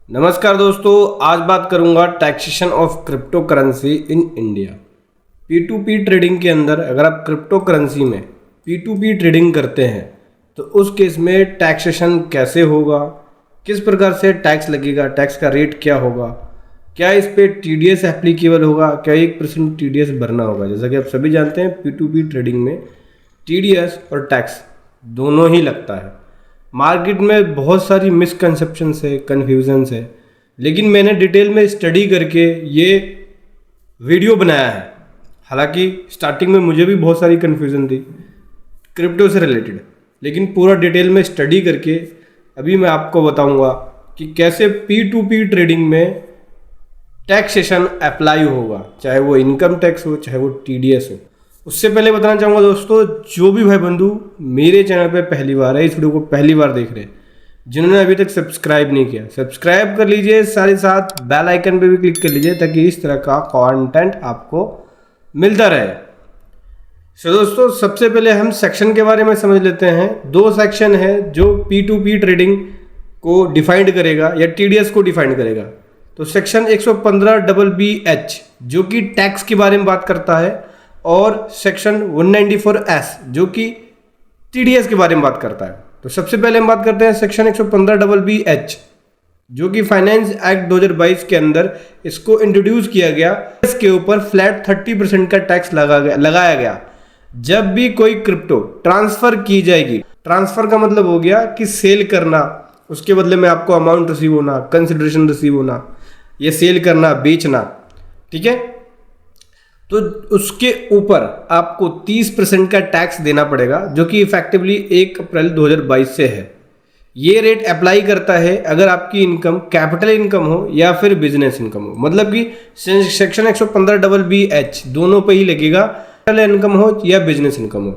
नमस्कार दोस्तों, आज बात करूंगा taxation of crypto currency in India. P2P trading के अंदर अगर आप क्रिप्टो करेंसी में P2P ट्रेडिंग करते हैं तो उस केस में टैक्सेशन कैसे होगा, किस प्रकार से टैक्स लगेगा, टैक्स का रेट क्या होगा, क्या इस पे TDS एप्लीकेबल होगा, क्या 1% TDS भरना होगा। जैसा कि आप सभी जानते हैं P2P ट्रेडिंग में TDS और टैक्स दोनों ही लगता है। मार्केट में बहुत सारी मिसकंसेप्शंस है, कन्फ्यूजन्स है, लेकिन मैंने डिटेल में स्टडी करके ये वीडियो बनाया है। हालांकि स्टार्टिंग में मुझे भी बहुत सारी कन्फ्यूजन थी क्रिप्टो से रिलेटेड, लेकिन पूरा डिटेल में स्टडी करके अभी मैं आपको बताऊंगा कि कैसे P2P ट्रेडिंग में टैक्सेशन अप्लाई होगा, चाहे वो इनकम टैक्स हो, चाहे वो TDS हो। उससे पहले बताना चाहूँगा दोस्तों, जो भी भाई बंधु मेरे चैनल पे पहली बार है, इस वीडियो को पहली बार देख रहे हैं, जिन्होंने अभी तक सब्सक्राइब नहीं किया, सब्सक्राइब कर लीजिए, साथ ही साथ बेल आइकन पे भी क्लिक कर लीजिए ताकि इस तरह का कंटेंट आपको मिलता रहे। तो दोस्तों, सबसे पहले हम सेक्शन के बारे में समझ लेते हैं। दो सेक्शन है जो P2P ट्रेडिंग को डिफाइंड करेगा या TDS को डिफाइंड करेगा। तो सेक्शन 115BBH जो कि टैक्स के बारे में बात करता है, और सेक्शन 194S जो कि TDS के बारे में बात करता है। तो सबसे पहले हम बात करते हैं सेक्शन 115BBH जो कि फाइनेंस एक्ट 2022 के अंदर इसको इंट्रोड्यूस किया गया। इसके ऊपर फ्लैट 30% का टैक्स लगाया गया जब भी कोई क्रिप्टो ट्रांसफर की जाएगी। ट्रांसफर का मतलब हो गया कि सेल करना, उसके बदले में आपको अमाउंट रिसीव होना, कंसिडरेशन रिसीव होना, ये सेल करना, बेचना, ठीक है। तो उसके ऊपर आपको 30% का टैक्स देना पड़ेगा जो कि इफेक्टिवली 1 अप्रैल 2022 से है। ये रेट अप्लाई करता है अगर आपकी इनकम कैपिटल इनकम हो या फिर बिजनेस इनकम हो। मतलब कि सेक्शन 115BBH दोनों पे ही लगेगा, कैपिटल इनकम हो या बिजनेस इनकम हो।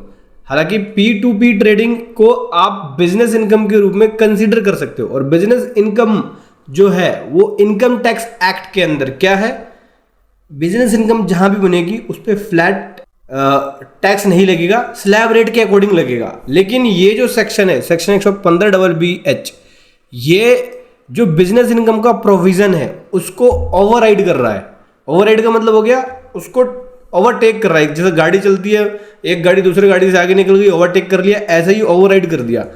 हालांकि P2P ट्रेडिंग को आप बिजनेस इनकम के रूप में कंसीडर कर सकते हो, और बिजनेस इनकम जो है वो इनकम टैक्स एक्ट के अंदर क्या है, बिजनेस इनकम जहां भी बनेगी उस पर फ्लैट टैक्स नहीं लगेगा, स्लैब रेट के अकॉर्डिंग लगेगा। लेकिन ये जो सेक्शन है, सेक्शन 115BBH, ये जो बिजनेस इनकम का प्रोविजन है उसको ओवरराइड कर रहा है। ओवरराइड का मतलब हो गया उसको ओवरटेक कर रहा है। जैसे गाड़ी चलती है, एक गाड़ी दूसरी गाड़ी से आगे निकल गई, ओवरटेक कर लिया, ऐसे ही ओवरराइड कर दिया।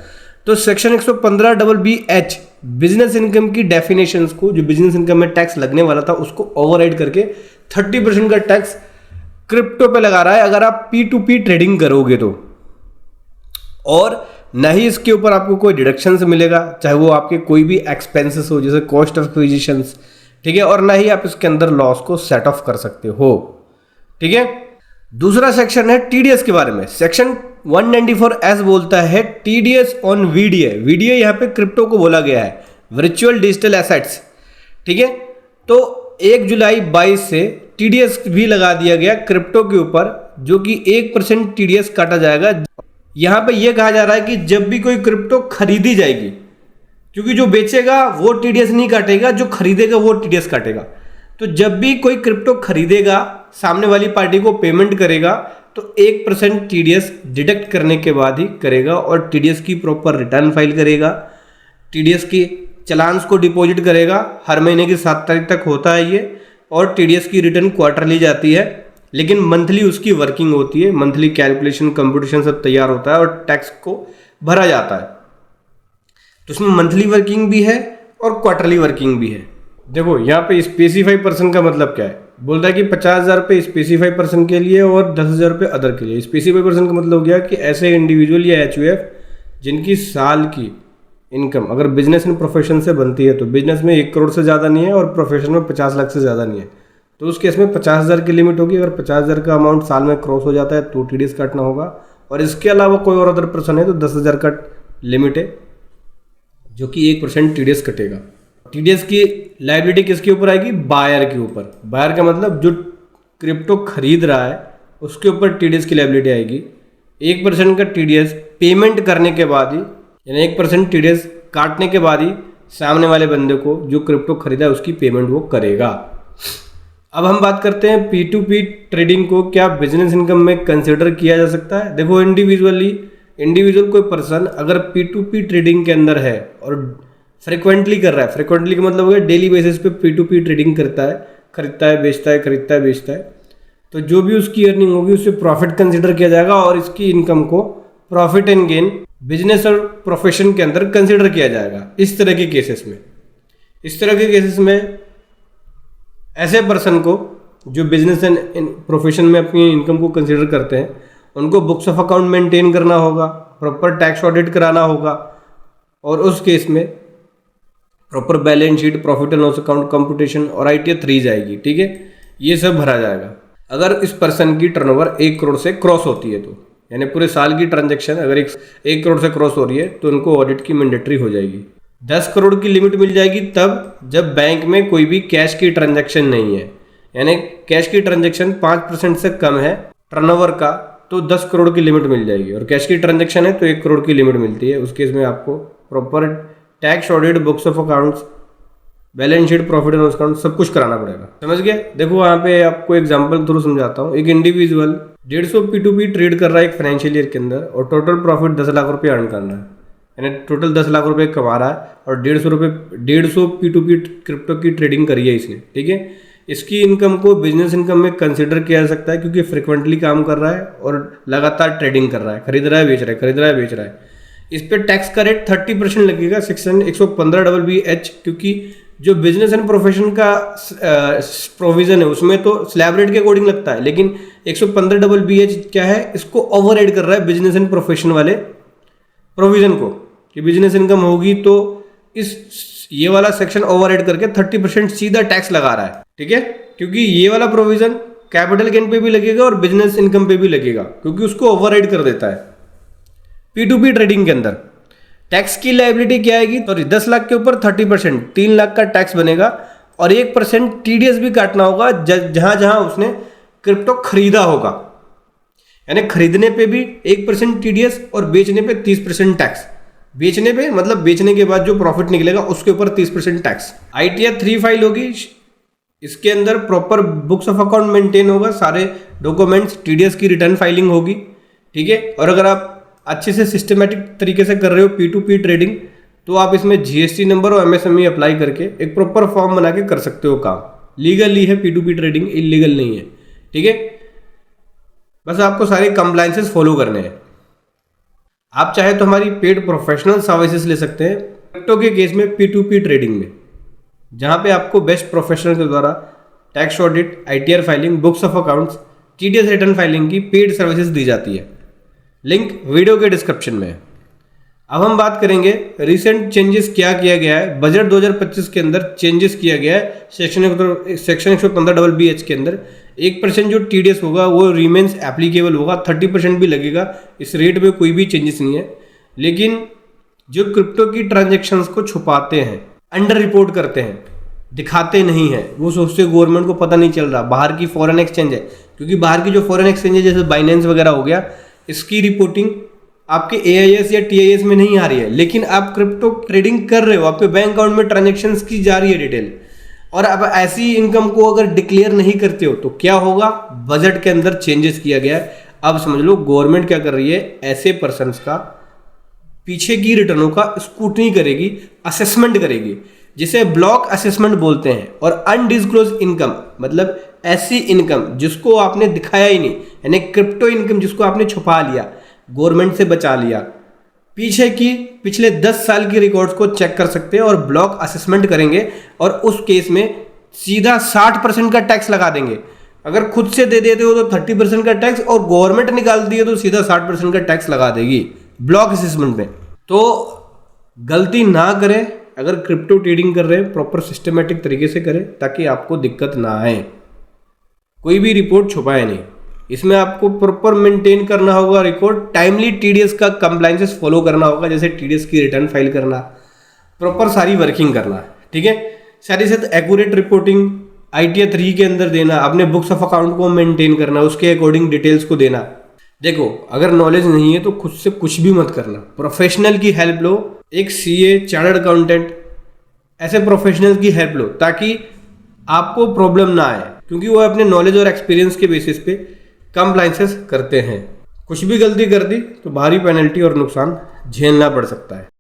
तो सेक्शन 115BBH बिजनेस इनकम की डेफिनेशंस को, जो बिजनेस इनकम में टैक्स लगने वाला था, उसको ओवरराइड करके 30% का टैक्स क्रिप्टो पे लगा रहा है अगर आप P2P ट्रेडिंग करोगे तो। और न ही इसके ऊपर आपको कोई डिडक्शन मिलेगा, चाहे वो आपके कोई भी एक्सपेंसेस हो जैसे कॉस्ट ऑफ एक्विजिशंस, ठीक है, और ना ही आप इसके अंदर लॉस को सेट ऑफ कर सकते हो, ठीक है। दूसरा सेक्शन है TDS के बारे में। सेक्शन 194S बोलता है TDS ऑन VDA। VDA यहाँ पे क्रिप्टो को बोला गया है, वर्चुअल डिजिटल एसेट्स, ठीक है। तो 1 जुलाई 22 से TDS भी लगा दिया गया क्रिप्टो के ऊपर, जो कि 1% TDS काटा जाएगा। यहाँ पे ये कहा जा रहा है कि जब भी कोई क्रिप्टो खरीदी जाएगी, क्योंकि जो बेचेगा वो TDS नहीं काटेगा, जो खरीदेगा वो TDS काटेगा। तो जब भी कोई क्रिप्टो खरीदेगा, सामने वाली पार्टी को पेमेंट करेगा, तो 1% TDS डिडक्ट करने के बाद ही करेगा, और TDS की प्रॉपर रिटर्न फाइल करेगा, TDS की चलान्स को डिपॉजिट करेगा। हर महीने की 7 तारीख तक होता है ये, और TDS की रिटर्न क्वार्टरली जाती है, लेकिन मंथली उसकी वर्किंग होती है। मंथली कैलकुलेशन, कंप्यूटेशन सब तैयार होता है और टैक्स को भरा जाता है। तो उसमें मंथली वर्किंग भी है और क्वार्टरली वर्किंग भी है। देखो यहाँ पे स्पेसिफाई पर्सन का मतलब क्या है, बोलता है कि 50,000 रुपये स्पेसिफाई पर्सन के लिए और 10,000 रुपये अदर के लिए। स्पेसिफाई पर्सन का मतलब हो गया कि ऐसे इंडिविजुअल या HUF जिनकी साल की इनकम अगर बिजनेस एंड प्रोफेशन से बनती है, तो बिजनेस में 1 करोड़ से ज़्यादा नहीं है और प्रोफेशन में 50 लाख से ज़्यादा नहीं है, तो उस केस में 50,000 की लिमिट होगी। अगर 50,000 का अमाउंट साल में क्रॉस हो जाता है तो TDS काटना होगा, और इसके अलावा कोई और अदर पर्सन है तो 10,000 का लिमिट है, जो कि 1% TDS कटेगा। TDS की लायबिलिटी किसके ऊपर आएगी? बायर के ऊपर। बायर का मतलब जो क्रिप्टो खरीद रहा है उसके ऊपर TDS की लायबिलिटी आएगी। 1% का TDS पेमेंट करने के बाद ही, यानी 1% TDS काटने के बाद ही सामने वाले बंदे को जो क्रिप्टो खरीदा है उसकी पेमेंट वो करेगा। अब हम बात करते हैं P2P ट्रेडिंग को क्या बिजनेस इनकम में कंसिडर किया जा सकता है। देखो, इंडिविजुअल कोई पर्सन अगर P2P ट्रेडिंग के अंदर है और फ्रिक्वेंटली कर रहा है, फ्रिक्वेंटली का मतलब हो गया डेली बेसिस पे P2P ट्रेडिंग करता है, खरीदता है बेचता है, खरीदता है बेचता है, तो जो भी उसकी अर्निंग होगी उससे प्रॉफिट कंसिडर किया जाएगा और इसकी इनकम को प्रॉफिट एंड गेन बिजनेस और प्रोफेशन के अंदर कंसिडर किया जाएगा। इस तरह के केसेस में ऐसे पर्सन को जो बिजनेस एंड प्रोफेशन में अपनी इनकम को कंसिडर करते हैं उनको बुक्स ऑफ अकाउंट मेंटेन करना होगा, प्रॉपर टैक्स ऑडिट कराना होगा और उस केस में proper balance sheet, profit and loss account computation और ITR 3 जाएगी। ठीक है, ये सब भरा जाएगा। अगर इस पर्सन की टर्नओवर 1 करोड़ से क्रॉस होती है तो, यानी पूरे साल की ट्रांजैक्शन अगर 1 करोड़ से क्रॉस हो रही है तो उनको ऑडिट की मैंडेटरी हो जाएगी। 10 करोड़ की लिमिट मिल जाएगी तब जब बैंक में कोई भी कैश की ट्रांजैक्शन नहीं है, यानी कैश की ट्रांजैक्शन 5% से कम है टर्नओवर का तो 10 करोड़ की लिमिट मिल जाएगी, और कैश की ट्रांजैक्शन है तो 1 करोड़ की लिमिट मिलती है। उस केस में आपको proper tax audit, books of accounts, balance sheet, profit and loss account सब कुछ कराना पड़ेगा। समझ गए? देखो वहाँ पे आपको एग्जांपल थ्रू समझाता हूँ। एक इंडिविजुअल 150 P2P ट्रेड कर रहा है एक फाइनेंशियल ईयर के अंदर और टोटल प्रॉफिट 10 लाख रुपये अर्न कर रहा है, यानी टोटल 10 लाख रुपये कमा रहा है और 150 P2P क्रिप्टो की ट्रेडिंग करी है इसने। ठीक है, इसकी इनकम को बिजनेस इनकम में कंसिडर किया जा सकता है क्योंकि फ्रिक्वेंटली काम कर रहा है और लगातार ट्रेडिंग कर रहा है, खरीद रहा है बेच रहा है, खरीद रहा है बेच रहा है। इस पे टैक्स का रेट 30% लगेगा, सेक्शन 115BBH, क्योंकि जो बिजनेस एंड प्रोफेशन का प्रोविजन है उसमें तो स्लैब रेट के अकॉर्डिंग लगता है, लेकिन 115BBH क्या है, इसको ओवरराइड कर रहा है बिजनेस एंड प्रोफेशन वाले प्रोविजन को, कि बिजनेस इनकम होगी तो ये वाला सेक्शन ओवरराइड करके 30% सीधा टैक्स लगा रहा है। ठीक है, क्योंकि ये वाला प्रोविजन कैपिटल गेन पे भी लगेगा और बिजनेस इनकम पे भी लगेगा, क्योंकि उसको ओवरराइड कर देता है। P2P ट्रेडिंग के अंदर टैक्स की लायबिलिटी क्या आएगी, तो 10 लाख के ऊपर 30%, 3 लाख का टैक्स बनेगा और 1% TDS भी काटना होगा जहां जहां उसने क्रिप्टो खरीदा होगा, यानी खरीदने पे भी 1% TDS और बेचने पे 30% टैक्स। बेचने पे मतलब बेचने के बाद जो प्रॉफिट निकलेगा उसके ऊपर 30% टैक्स। ITR 3 फाइल होगी, इसके अंदर proper books of account maintain होगा, सारे डॉक्यूमेंट्स, TDS की रिटर्न फाइलिंग होगी। ठीक है, और अगर आप अच्छे से सिस्टमेटिक तरीके से कर रहे हो P2P ट्रेडिंग तो आप इसमें GST नंबर और MSME अप्लाई करके एक प्रॉपर फॉर्म बना के कर सकते हो काम। लीगली है P2P ट्रेडिंग, इलीगल नहीं है। ठीक है, बस आपको सारे कंप्लायंसेस फॉलो करने हैं। आप चाहे तो हमारी पेड प्रोफेशनल सर्विसेज ले सकते हैं क्रिप्टो के केस में P2P ट्रेडिंग में, जहां पे आपको बेस्ट प्रोफेशनल के द्वारा tax audit, ITR filing, books of accounts, TDS return filing की पेड सर्विसेज दी जाती है। लिंक वीडियो के डिस्क्रिप्शन में है। अब हम बात करेंगे रिसेंट चेंजेस क्या किया गया है। बजट 2025 के अंदर चेंजेस किया गया है सेक्शन 115BBH के अंदर 1% जो TDS होगा वो रिमेन्स एप्लीकेबल होगा, 30% भी लगेगा। इस रेट में कोई भी चेंजेस नहीं है, लेकिन जो क्रिप्टो की ट्रांजेक्शन्स को छुपाते हैं, अंडर रिपोर्ट करते हैं, दिखाते नहीं है, वो सोचते गवर्नमेंट को पता नहीं चल रहा, बाहर की फॉरेन एक्सचेंज है, क्योंकि बाहर की जो फॉरेन एक्सचेंज है जैसे बाइनेंस वगैरह हो गया, इसकी रिपोर्टिंग आपके AIS या TIS में नहीं आ रही है, लेकिन आप क्रिप्टो ट्रेडिंग कर रहे हो, आपके बैंक अकाउंट में ट्रांजैक्शंस की जा रही है डिटेल, और अब ऐसी इनकम को अगर डिक्लेयर नहीं करते हो तो क्या होगा। बजट के अंदर चेंजेस किया गया है। अब समझ लो गवर्नमेंट क्या कर रही है, ऐसे पर्सन्स का पीछे की रिटर्नों का स्क्रूटनी करेगी, असेसमेंट करेगी, जिसे ब्लॉक असेसमेंट बोलते हैं। और अनडिस्क्लोज इनकम मतलब ऐसी इनकम जिसको आपने दिखाया ही नहीं, यानी क्रिप्टो इनकम जिसको आपने छुपा लिया, गवर्नमेंट से बचा लिया, पिछले 10 साल की रिकॉर्ड्स को चेक कर सकते हैं और ब्लॉक असेसमेंट करेंगे और उस केस में सीधा 60% का टैक्स लगा देंगे। अगर खुद से दे देते हो तो 30% का टैक्स, और गवर्नमेंट निकालती है तो सीधा 60% का टैक्स लगा देगी ब्लॉक असेसमेंट में। तो गलती ना करें, अगर क्रिप्टो ट्रेडिंग कर रहे हैं प्रॉपर सिस्टमेटिक तरीके से करें ताकि आपको दिक्कत ना आए। कोई भी रिपोर्ट छुपाए नहीं, इसमें आपको प्रॉपर मेंटेन करना होगा रिकॉर्ड, टाइमली TDS का कंप्लायंसेस फॉलो करना होगा, जैसे TDS की रिटर्न फाइल करना, प्रॉपर सारी वर्किंग करना। ठीक है, साथ ही साथ एक्यूरेट रिपोर्टिंग ITR 3 के अंदर देना, अपने बुक्स ऑफ अकाउंट को मेंटेन करना, उसके अकॉर्डिंग डिटेल्स को देना। देखो अगर नॉलेज नहीं है तो खुद से कुछ भी मत करना, प्रोफेशनल की हेल्प लो, एक CA, चार्टर्ड अकाउंटेंट, ऐसे प्रोफेशनल की हेल्प लो ताकि आपको प्रॉब्लम ना आए, क्योंकि वो अपने नॉलेज और एक्सपीरियंस के बेसिस पे कंप्लायंसेस करते हैं। कुछ भी गलती कर दी तो भारी पेनल्टी और नुकसान झेलना पड़ सकता है।